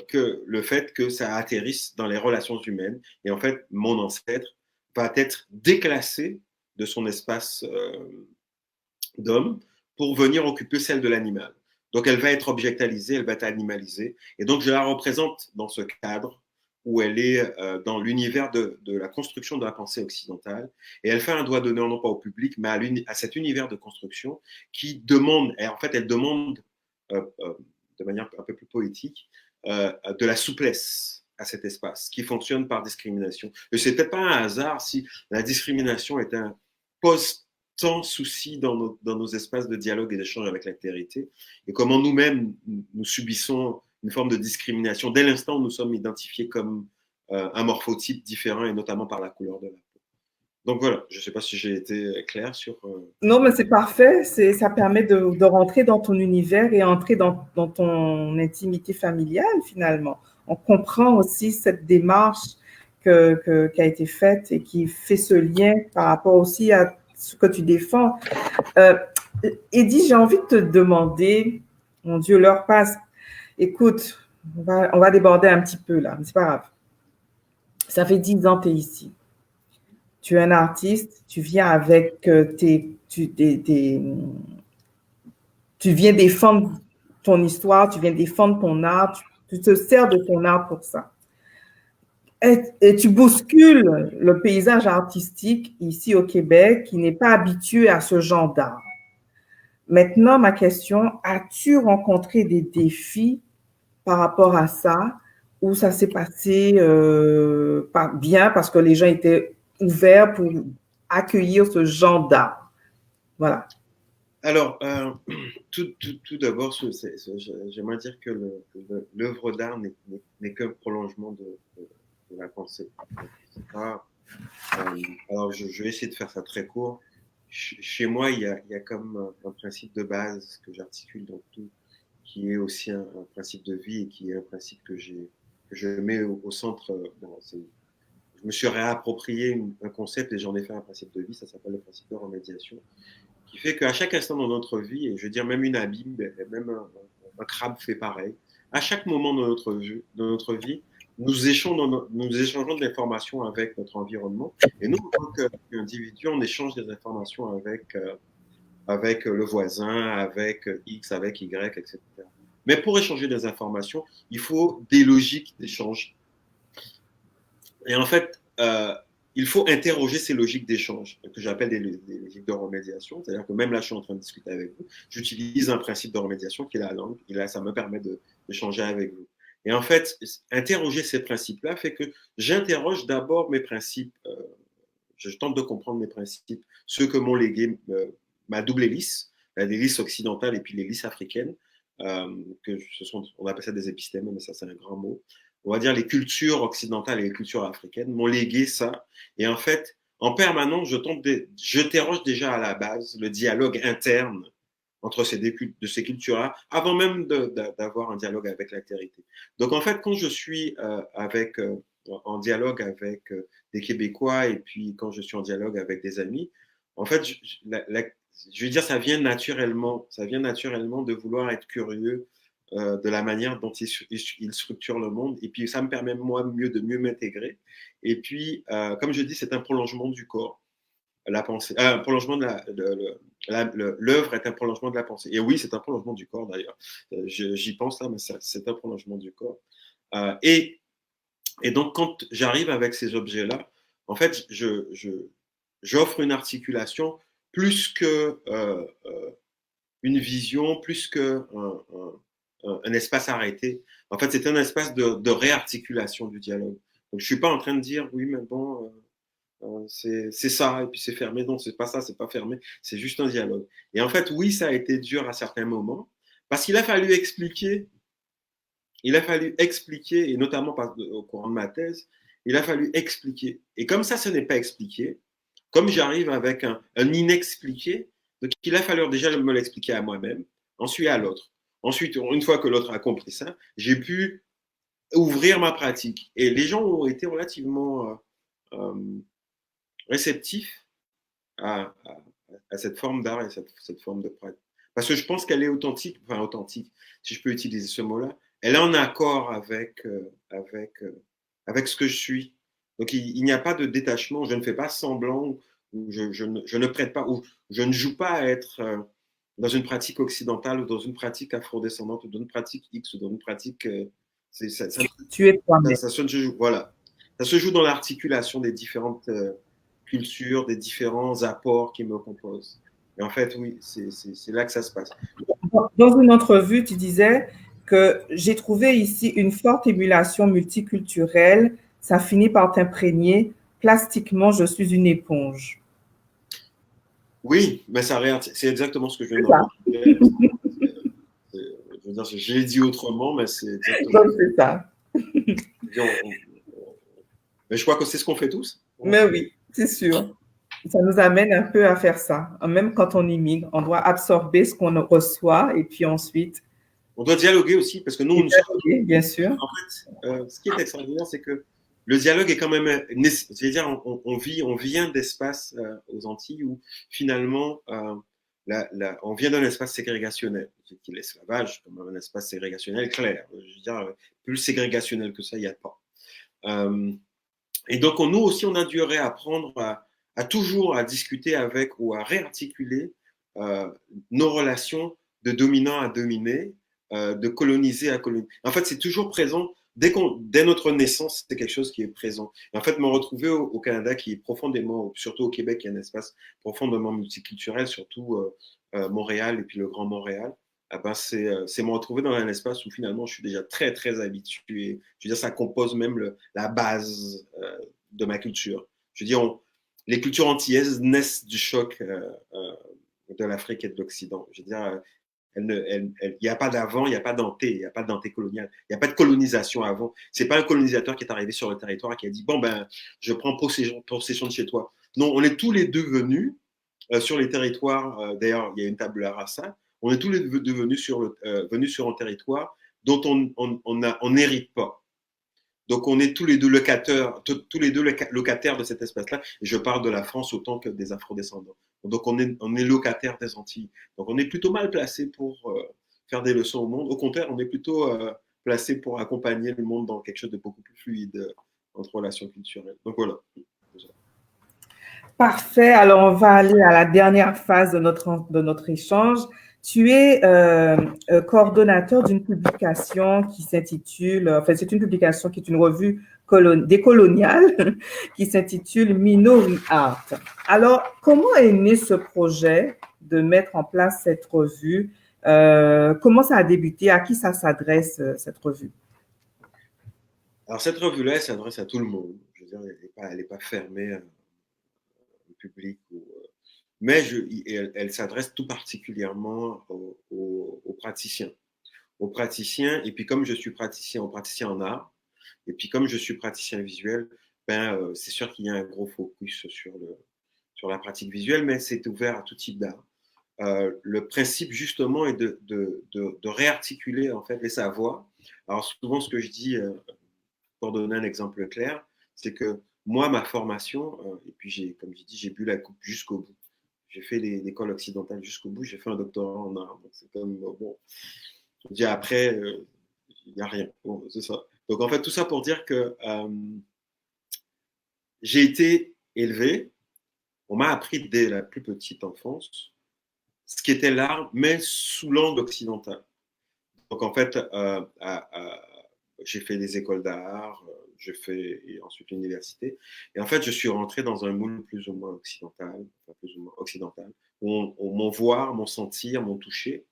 que le fait que ça atterrisse dans les relations humaines. Et en fait, mon ancêtre va être déclassé de son espace d'homme pour venir occuper celle de l'animal. Donc, elle va être objectalisée, elle va être animalisée. Et donc, je la représente dans ce cadre où elle est dans l'univers de la construction de la pensée occidentale. Et elle fait un doigt d'honneur non pas au public, mais à cet univers de construction qui demande, et en fait, elle demande de manière un peu plus poétique, de la souplesse à cet espace qui fonctionne par discrimination. Et c'est peut-être pas un hasard si la discrimination pose tant souci dans nos espaces de dialogue et d'échange avec l'altérité, et comment nous-mêmes, nous subissons une forme de discrimination dès l'instant où nous sommes identifiés comme un morphotype différent, et notamment par la couleur de la peau. Donc voilà, je ne sais pas si j'ai été clair sur... Non, mais c'est parfait. Ça permet de rentrer dans ton univers et entrer dans ton intimité familiale, finalement. On comprend aussi cette démarche qui a été faite et qui fait ce lien par rapport aussi à ce que tu défends. Eddy, j'ai envie de te demander, mon Dieu, l'heure passe. Écoute, on va déborder un petit peu là, mais c'est pas grave. Ça fait 10 ans que tu es ici. Tu es un artiste, tu viens avec tu viens défendre ton histoire, tu viens défendre ton art, tu te sers de ton art pour ça. Et tu bouscules le paysage artistique ici au Québec qui n'est pas habitué à ce genre d'art. Maintenant, ma question, as-tu rencontré des défis par rapport à ça ou ça s'est passé bien parce que les gens étaient ouverts pour accueillir ce genre d'art? Voilà. Alors, tout d'abord, j'aimerais dire que l'œuvre d'art n'est qu'un prolongement de la pensée. Alors, je vais essayer de faire ça très court. Chez moi, il y a comme un principe de base que j'articule dans tout, qui est aussi un principe de vie et qui est un principe que je mets au centre. Bon, je me suis réapproprié un concept et j'en ai fait un principe de vie, ça s'appelle le principe de remédiation, qui fait qu'à chaque instant dans notre vie, et je veux dire même une abeille, même un crabe fait pareil, à chaque moment de notre vie, nous échangeons de l'information avec notre environnement. Et nous, en tant qu'individu, on échange des informations avec le voisin, avec X, avec Y, etc. Mais pour échanger des informations, il faut des logiques d'échange. Et en fait, il faut interroger ces logiques d'échange, que j'appelle des logiques de remédiation. C'est-à-dire que même là, je suis en train de discuter avec vous, j'utilise un principe de remédiation qui est la langue, et là, ça me permet d'échanger avec vous. Et en fait, interroger ces principes-là fait que j'interroge d'abord mes principes, je tente de comprendre mes principes, ceux que m'ont légué ma double hélice, l'hélice occidentale et puis l'hélice africaine, que on appelle ça des épistémes, mais ça c'est un grand mot. On va dire les cultures occidentales et les cultures africaines m'ont légué ça. Et en fait, en permanence, je t'interroge déjà à la base le dialogue interne entre ces cultures-là, avant même d'avoir un dialogue avec l'altérité. Donc en fait, quand je suis en dialogue avec des Québécois et puis quand je suis en dialogue avec des amis, en fait, je veux dire, ça vient naturellement de vouloir être curieux de la manière dont il structure le monde. Et puis, ça me permet, moi, de mieux m'intégrer. Et puis, comme je dis, c'est un prolongement du corps, la pensée. Un prolongement l'œuvre est un prolongement de la pensée. Et oui, c'est un prolongement du corps, d'ailleurs. J'y pense là, mais c'est un prolongement du corps. Et donc, quand j'arrive avec ces objets-là, en fait, j'offre une articulation plus que une vision, plus qu'un un espace arrêté. En fait, c'est un espace de réarticulation du dialogue. Donc, je ne suis pas en train de dire, oui, mais bon, c'est ça, et puis c'est fermé. Non, c'est pas ça, c'est pas fermé. C'est juste un dialogue. Et en fait, oui, ça a été dur à certains moments, parce qu'il a fallu expliquer, et notamment au courant de ma thèse, il a fallu expliquer. Et comme ça, ce n'est pas expliqué, comme j'arrive avec un inexpliqué, donc il a fallu déjà me l'expliquer à moi-même, ensuite à l'autre. Ensuite, une fois que l'autre a compris ça, j'ai pu ouvrir ma pratique. Et les gens ont été relativement réceptifs à cette forme d'art et cette forme de pratique. Parce que je pense qu'elle est authentique, si je peux utiliser ce mot-là, elle est en accord avec ce que je suis. Donc il n'y a pas de détachement, je ne fais pas semblant, ou je ne prête pas, ou je ne joue pas à être dans une pratique occidentale ou dans une pratique afrodescendante ou dans une pratique X ou dans une pratique... tu es toi-même. Voilà. Ça se joue dans l'articulation des différentes cultures, des différents apports qui me composent. Et en fait, oui, c'est là que ça se passe. Dans une entrevue, tu disais que j'ai trouvé ici une forte émulation multiculturelle. Ça finit par t'imprégner. Plastiquement, je suis une éponge. Oui, mais c'est exactement ce que je viens de dire. Je veux dire, je l'ai dit autrement, mais c'est exactement ça. Mais je crois que c'est ce qu'on fait tous. Mais oui, c'est sûr. Ça nous amène un peu à faire ça. Même quand on immigre, on doit absorber ce qu'on reçoit et puis ensuite... On doit dialoguer aussi, parce que nous sommes... Bien sûr. En fait, ce qui est extraordinaire, c'est que le dialogue est quand même... C'est-à-dire, on vient d'espaces aux Antilles où, finalement, on vient d'un espace ségrégationnel, qui est l'esclavage, comme un espace ségrégationnel clair. Je veux dire, plus ségrégationnel que ça, il n'y a pas. Et donc, nous aussi, on a dû réapprendre à toujours à discuter avec ou à réarticuler nos relations de dominant à dominé, de colonisé à colonisé. En fait, c'est toujours présent. Dès notre naissance, c'est quelque chose qui est présent. Et en fait, me retrouver au Canada, qui est profondément, surtout au Québec, qui est un espace profondément multiculturel, surtout Montréal et puis le Grand Montréal, c'est me retrouver dans un espace où finalement je suis déjà très, très habitué. Je veux dire, ça compose même la base de ma culture. Je veux dire, les cultures antillaises naissent du choc de l'Afrique et de l'Occident. Je veux dire, il n'y a pas d'avant, il n'y a pas d'anté, il n'y a pas d'antécolonial, il n'y a pas de colonisation avant. C'est pas un colonisateur qui est arrivé sur le territoire et qui a dit bon ben je prends possession de chez toi. Non, on est tous les deux venus sur les territoires. D'ailleurs, il y a une tabula rasa. On est tous les deux venus sur un territoire dont on n'hérite pas. Donc, on est tous les deux locataires de cet espace-là. Et je parle de la France autant que des afrodescendants. Donc, on est locataires des Antilles. Donc, on est plutôt mal placé pour faire des leçons au monde. Au contraire, on est plutôt placé pour accompagner le monde dans quelque chose de beaucoup plus fluide entre relations culturelles. Donc, voilà. Parfait. Alors, on va aller à la dernière phase de notre échange. Tu es coordonnateur d'une publication qui s'intitule, enfin, c'est une publication qui est une revue décoloniale qui s'intitule Minori Art. Alors, comment est né ce projet de mettre en place cette revue? Comment ça a débuté? À qui ça s'adresse, cette revue? Alors, cette revue-là, elle s'adresse à tout le monde. Je veux dire, elle n'est pas fermée au public. Mais elle s'adresse tout particulièrement aux praticiens. Aux praticiens, et puis comme je suis praticien, aux praticiens en art, et puis comme je suis praticien visuel, c'est sûr qu'il y a un gros focus sur la pratique visuelle, mais c'est ouvert à tout type d'art. Le principe justement est de réarticuler en fait les savoirs. Alors souvent ce que je dis, pour donner un exemple clair, c'est que moi ma formation, et puis comme j'ai dit, j'ai bu la coupe jusqu'au bout. J'ai fait l'école occidentale jusqu'au bout, j'ai fait un doctorat en art. Donc c'est comme bon, je dis après, il n'y a rien. Bon, c'est ça. Donc en fait tout ça pour dire que j'ai été élevé, on m'a appris dès la plus petite enfance ce qui était l'art, mais sous l'angle occidental. Donc en fait, j'ai fait des écoles d'art, j'ai fait et ensuite l'université. Et en fait, je suis rentré dans un moule plus ou moins occidental, où mon voir, mon sentir, mon toucher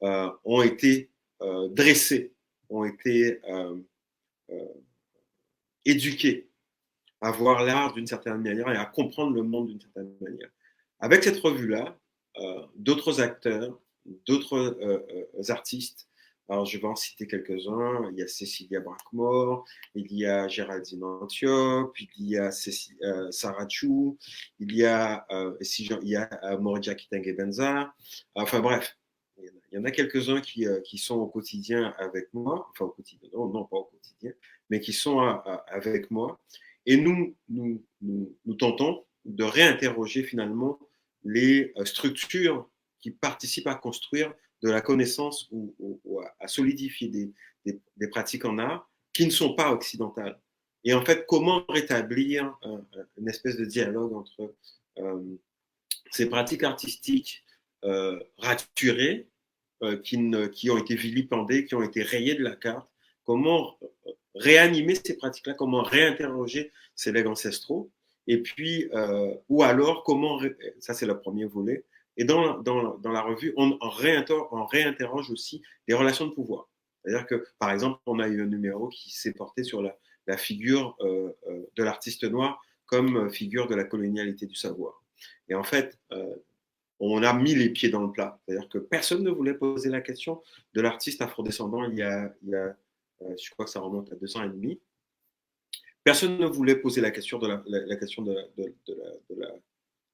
ont été dressés, ont été éduqués à voir l'art d'une certaine manière et à comprendre le monde d'une certaine manière. Avec cette revue-là, d'autres acteurs, d'autres artistes, alors je vais en citer quelques-uns, il y a Cécilia Brackmore, il y a Géraldine Antiope, il y a Sarah Chou, il y a, Moridia Kitenge-Benza, enfin bref, il y en a quelques-uns qui sont au quotidien avec moi, enfin au quotidien, non pas au quotidien, mais qui sont avec moi. Et nous tentons de réinterroger finalement les structures qui participent à construire de la connaissance ou à solidifier des pratiques en art qui ne sont pas occidentales. Et en fait, comment rétablir une espèce de dialogue entre ces pratiques artistiques raturées, qui ont été vilipendées, qui ont été rayées de la carte, comment réanimer ces pratiques-là, comment réinterroger ces legs ancestraux, et puis, ou alors, ça c'est le premier volet, et dans la revue, on réinterroge aussi les relations de pouvoir. C'est-à-dire que, par exemple, on a eu un numéro qui s'est porté sur la figure de l'artiste noir comme figure de la colonialité du savoir. Et en fait, on a mis les pieds dans le plat. C'est-à-dire que personne ne voulait poser la question de l'artiste afrodescendant il y a je crois que ça remonte à 2 ans et demi. Personne ne voulait poser la question la question de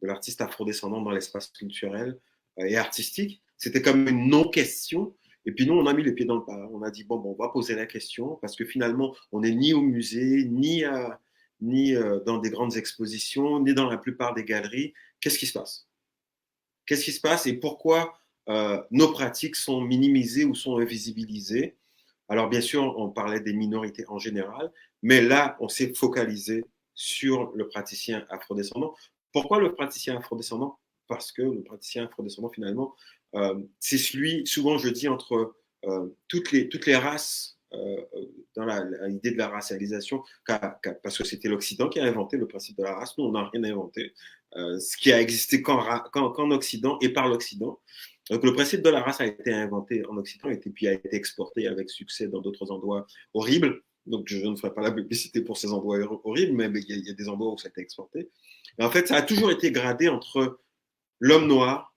l'artiste afrodescendant dans l'espace culturel et artistique. C'était comme une non-question. Et puis nous, on a mis les pieds dans le plat. On a dit, bon, on va poser la question parce que finalement, on n'est ni au musée, ni dans des grandes expositions, ni dans la plupart des galeries. Qu'est-ce qui se passe? Qu'est-ce qui se passe et pourquoi nos pratiques sont minimisées ou sont invisibilisées? Alors bien sûr, on parlait des minorités en général, mais là, on s'est focalisé sur le praticien afrodescendant. Pourquoi le praticien afrodescendant? Parce que le praticien afrodescendant, finalement, c'est celui, souvent je dis, entre toutes les races, dans l'idée de la racialisation, parce que c'était l'Occident qui a inventé le principe de la race. Nous, on n'a rien inventé. Ce qui a existé qu'en Occident et par l'Occident. Donc le principe de la race a été inventé en Occident et puis a été exporté avec succès dans d'autres endroits horribles. Donc je ne ferai pas la publicité pour ces endroits horribles, mais il y a des endroits où ça a été exporté. Et en fait, ça a toujours été gradé entre l'homme noir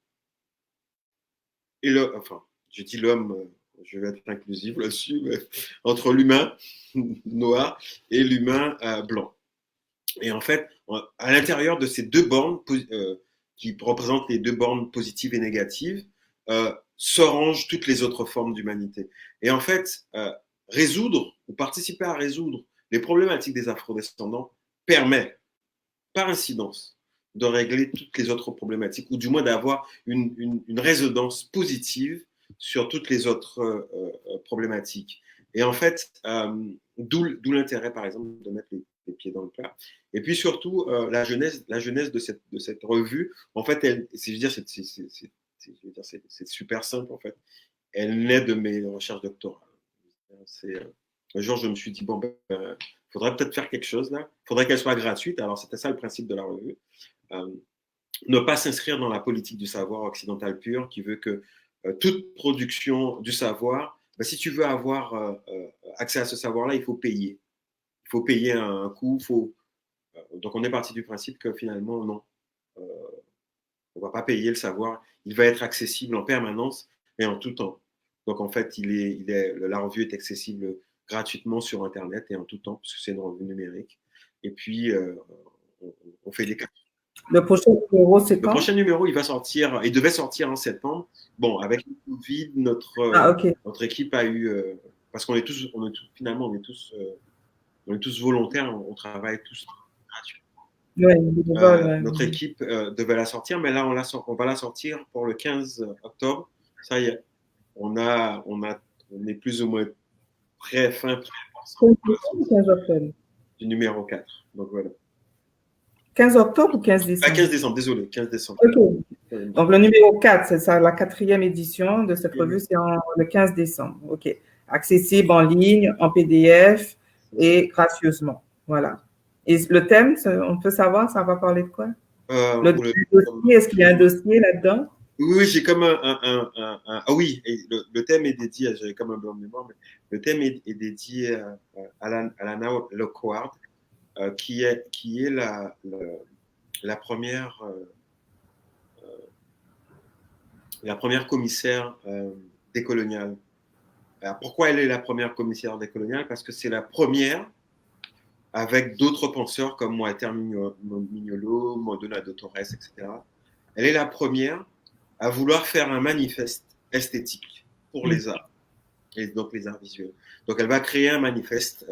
et enfin, je dis l'homme, je vais être inclusif là-dessus, mais entre l'humain noir et l'humain blanc. Et en fait, à l'intérieur de ces deux bornes qui représentent les deux bornes positives et négatives, se rangent toutes les autres formes d'humanité. Et en fait, résoudre ou participer à résoudre les problématiques des afrodescendants permet, par incidence, de régler toutes les autres problématiques, ou du moins d'avoir une résonance positive sur toutes les autres problématiques. Et en fait, d'où l'intérêt, par exemple, de mettre les pieds dans le plat. Et puis surtout, la genèse de cette revue, en fait, je veux dire, c'est super simple, en fait. Elle naît de mes recherches doctorales. Un jour, je me suis dit, bon, faudrait peut-être faire quelque chose là. Faudrait qu'elle soit gratuite. Alors, c'était ça le principe de la revue. Ne pas s'inscrire dans la politique du savoir occidental pur qui veut que toute production du savoir, si tu veux avoir accès à ce savoir-là, il faut payer. Il faut payer un coût. Donc, on est parti du principe que finalement, non. On ne va pas payer le savoir. Il va être accessible en permanence et en tout temps. Donc, en fait, la revue est accessible gratuitement sur Internet et en tout temps, puisque c'est une revue numérique. Et puis, on fait des cas. Le prochain numéro, c'est Le quand? prochain numéro, il devait sortir en septembre. Bon, avec le Covid, notre équipe a eu, parce qu'on est tous, finalement, on est tous volontaires, on travaille tous gratuitement. Notre équipe devait la sortir, mais là, on va la sortir pour le 15 octobre. Ça y est, on est plus ou moins prêt, du numéro 4. Donc voilà. 15 octobre ou 15 décembre? 15 décembre, désolé, 15 décembre. Okay. Donc, le numéro 4, c'est ça, la 4e édition de cette revue, c'est le 15 décembre. OK. Accessible en ligne, en PDF et gracieusement. Voilà. Et le thème, on peut savoir, ça va parler de quoi? Dossier, est-ce qu'il y a un dossier là-dedans? Oui, j'ai comme ah oui, le thème est dédié, j'avais comme un blanc de mémoire, mais le thème est dédié à Lana Lockhart, qui est la première commissaire décoloniale. Alors, pourquoi elle est la première commissaire décoloniale? Parce que c'est la première, avec d'autres penseurs comme Walter Mignolo, Maldonado Torres, etc. Elle est la première à vouloir faire un manifeste esthétique pour les arts, et donc les arts visuels. Donc elle va créer un manifeste,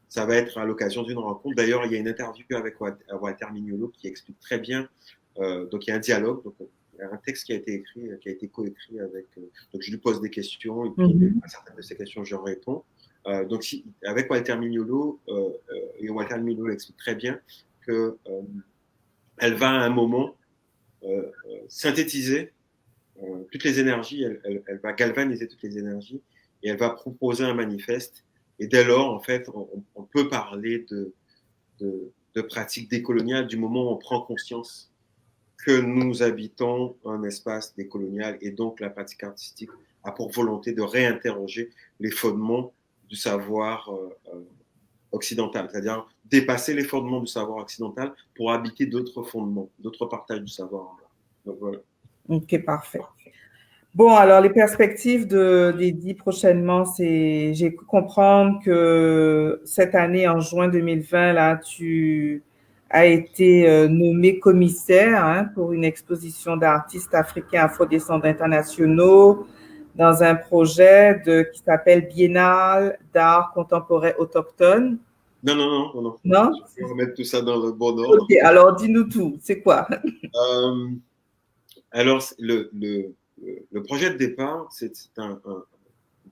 ça va être à l'occasion d'une rencontre. D'ailleurs, il y a une interview avec Walter Mignolo qui explique très bien, donc il y a un dialogue, donc il y a un texte qui a été écrit, qui a été coécrit avec, donc je lui pose des questions, et puis à certaines de ces questions, je réponds. Donc avec Walter Mignolo, et Walter Mignolo explique très bien que elle va à un moment synthétiser toutes les énergies, elle va galvaniser toutes les énergies et elle va proposer un manifeste. Et dès lors, en fait, on peut parler de pratiques décoloniales du moment où on prend conscience que nous habitons un espace décolonial et donc la pratique artistique a pour volonté de réinterroger les fondements du savoir occidental, c'est-à-dire dépasser les fondements du savoir occidental pour habiter d'autres fondements, d'autres partages du savoir. Donc voilà. Ok, parfait. Bon, alors les perspectives des 10 prochainement, j'ai pu comprendre que cette année, en juin 2020, là, tu as été nommé commissaire pour une exposition d'artistes africains afrodescendants internationaux dans un projet qui s'appelle Biennale d'art contemporain autochtone. Non. Non? Je vais remettre tout ça dans le bon ordre. Ok, alors dis-nous tout, c'est quoi? Alors, le projet de départ, c'est un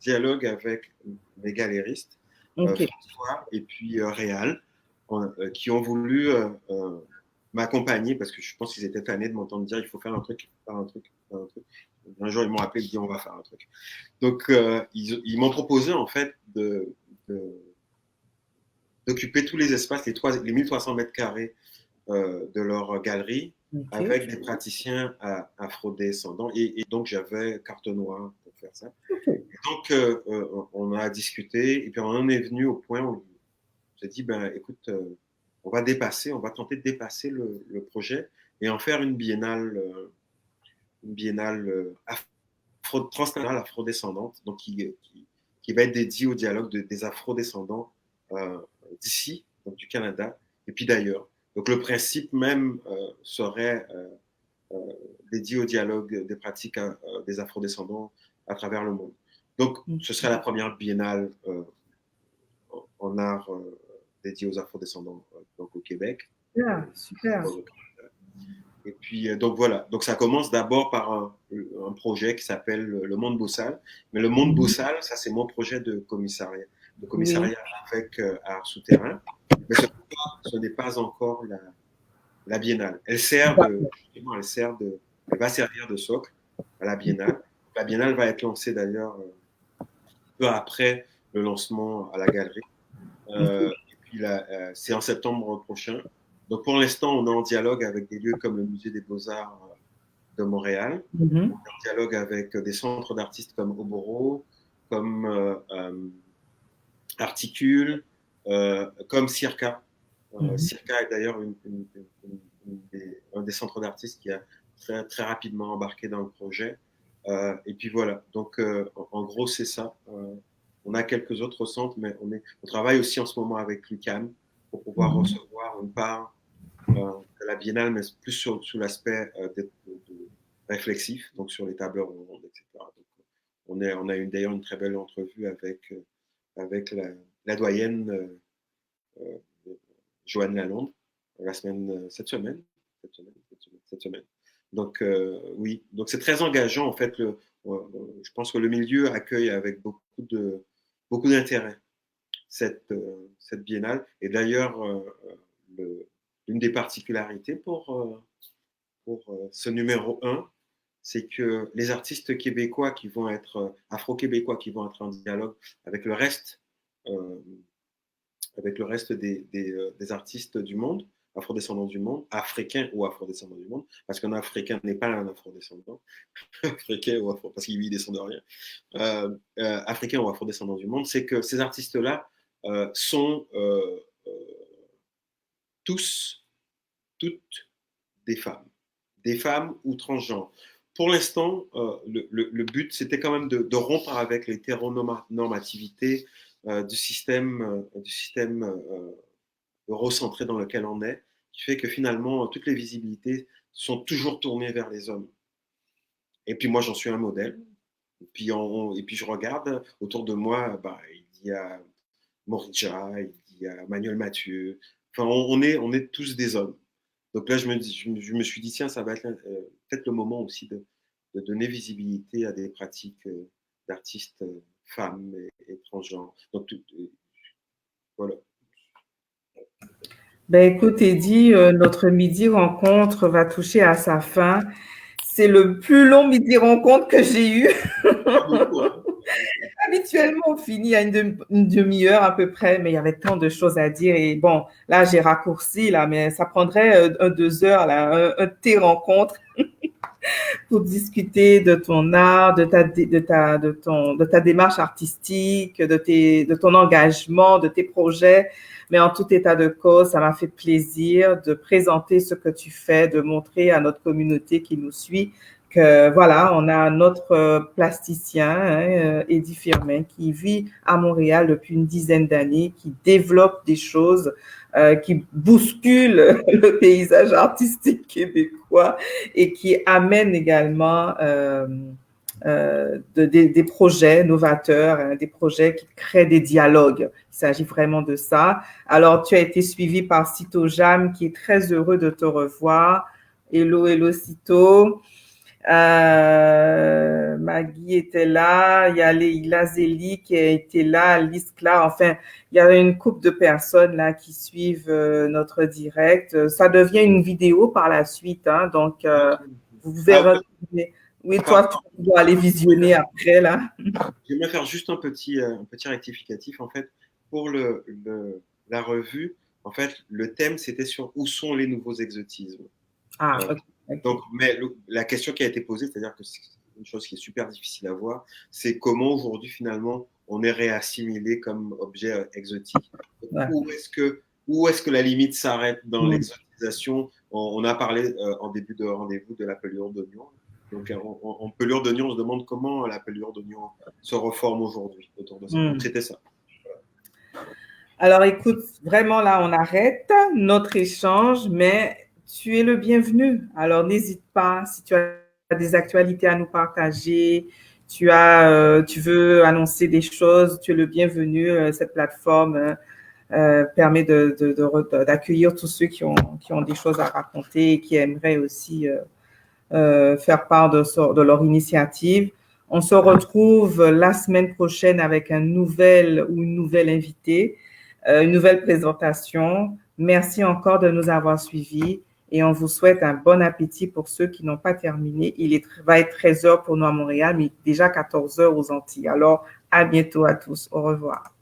dialogue avec les galéristes, François et puis Réal, qui ont voulu m'accompagner parce que je pense qu'ils étaient tannés de m'entendre dire il faut faire un truc, faire un truc, faire un truc. Un jour, ils m'ont appelé et dit on va faire un truc. Donc, ils m'ont proposé en fait d'occuper tous les espaces, les 1300 mètres carrés de leur galerie, avec des praticiens afro-descendants. Et donc, j'avais carte noire pour faire ça. Et donc, on a discuté, et puis on en est venu au point où on s'est dit, écoute, on va tenter de dépasser le projet et en faire une biennale transnationale afro-descendante, donc qui va être dédiée au dialogue des afro-descendants d'ici, donc du Canada, et puis d'ailleurs. Donc le principe même serait dédié au dialogue des pratiques des afrodescendants à travers le monde. Donc ce serait la première biennale en art dédiée aux afrodescendants donc au Québec. Yeah, super. Et puis donc voilà, donc ça commence d'abord par un projet qui s'appelle le Monde Bossal. Mais le Monde Bossal, ça c'est mon projet de commissariat avec art souterrain. Mais ce n'est pas encore la biennale. Elle va servir de socle. à la Biennale. La Biennale va être lancée d'ailleurs peu après le lancement à la galerie. Et puis c'est en septembre prochain. Donc pour l'instant, on est en dialogue avec des lieux comme le Musée des Beaux-Arts de Montréal. On est en dialogue avec des centres d'artistes comme Oboro, comme Articule, comme Circa. Circa est d'ailleurs un des centres d'artistes qui a très, très rapidement embarqué dans le projet. Et puis voilà, donc en gros c'est ça. On a quelques autres centres, mais on travaille aussi en ce moment avec l'UQAM pour pouvoir recevoir une part de la Biennale, mais plus sous l'aspect réflexif, donc sur les tables rondes, etc. Donc, on a d'ailleurs une très belle entrevue avec la doyenne Joanne Lalonde cette semaine. Donc oui, donc c'est très engageant en fait. Je pense que le milieu accueille avec beaucoup d'intérêt cette biennale. Et d'ailleurs, l'une des particularités pour ce numéro 1, c'est que les artistes québécois qui vont être afro-québécois qui vont être en dialogue avec le reste des artistes du monde, afrodescendants du monde, africains ou afrodescendants du monde, parce qu'un Africain n'est pas un afrodescendant, africain ou parce qu'il ne descend de rien, africain ou afrodescendant du monde, c'est que ces artistes-là sont toutes des femmes ou transgenres. Pour l'instant, le but, c'était quand même de rompre avec l'hétéronormativité du système eurocentré dans lequel on est, qui fait que finalement, toutes les visibilités sont toujours tournées vers les hommes. Et puis moi, j'en suis un modèle. Et puis je regarde autour de moi, il y a Morija, il y a Manuel Mathieu. Enfin, on est tous des hommes. Donc là, je me suis dit, tiens, ça va être peut-être le moment aussi de donner visibilité à des pratiques d'artistes femmes et transgenres. Donc, voilà. Ben écoute, Eddy, notre midi rencontre va toucher à sa fin. C'est le plus long midi rencontre que j'ai eu. Habituellement, on finit à une demi-heure à peu près, mais il y avait tant de choses à dire. Et bon, là, j'ai raccourci, là, mais ça prendrait 2 heures, là, un thé rencontre pour discuter de ton art, de ta démarche artistique, de ton engagement, de tes projets. Mais en tout état de cause, ça m'a fait plaisir de présenter ce que tu fais, de montrer à notre communauté qui nous suit que voilà, on a notre plasticien, Eddy Firmin, qui vit à Montréal depuis une dizaine d'années, qui développe des choses, qui bousculent le paysage artistique québécois et qui amène également des projets novateurs, hein, des projets qui créent des dialogues. Il s'agit vraiment de ça. Alors, tu as été suivi par Cito Jam, qui est très heureux de te revoir. Hello, Cito. Maggie était là, il y a Leila Zélie qui a été là, Alice Clark, enfin, il y a une couple de personnes là qui suivent notre direct. Ça devient une vidéo par la suite, hein, donc vous verrez. Oui, toi, tu dois aller visionner après, là. J'aimerais faire juste un petit rectificatif. En fait, pour la revue, en fait, le thème, c'était sur où sont les nouveaux exotismes. Okay. Donc, mais la question qui a été posée, c'est-à-dire que c'est une chose qui est super difficile à voir, c'est comment aujourd'hui, finalement, on est réassimilé comme objet exotique. Ouais. Où est-ce que la limite s'arrête dans l'exotisation? On a parlé en début de rendez-vous de la pelure d'oignon. Donc, en pelure d'oignon, on se demande comment la pelure d'oignon se reforme aujourd'hui autour de ça. Donc, c'était ça. Voilà. Alors, écoute, vraiment, là, on arrête notre échange, mais tu es le bienvenu. Alors, n'hésite pas, si tu as des actualités à nous partager, tu veux annoncer des choses, tu es le bienvenu. Cette plateforme permet d'accueillir tous ceux qui ont des choses à raconter et qui aimeraient aussi faire part de leur initiative. On se retrouve la semaine prochaine avec une nouvelle invitée, une nouvelle présentation. Merci encore de nous avoir suivis et on vous souhaite un bon appétit pour ceux qui n'ont pas terminé. Va être 13 heures pour nous à Montréal, mais déjà 14 heures aux Antilles. Alors, à bientôt à tous. Au revoir.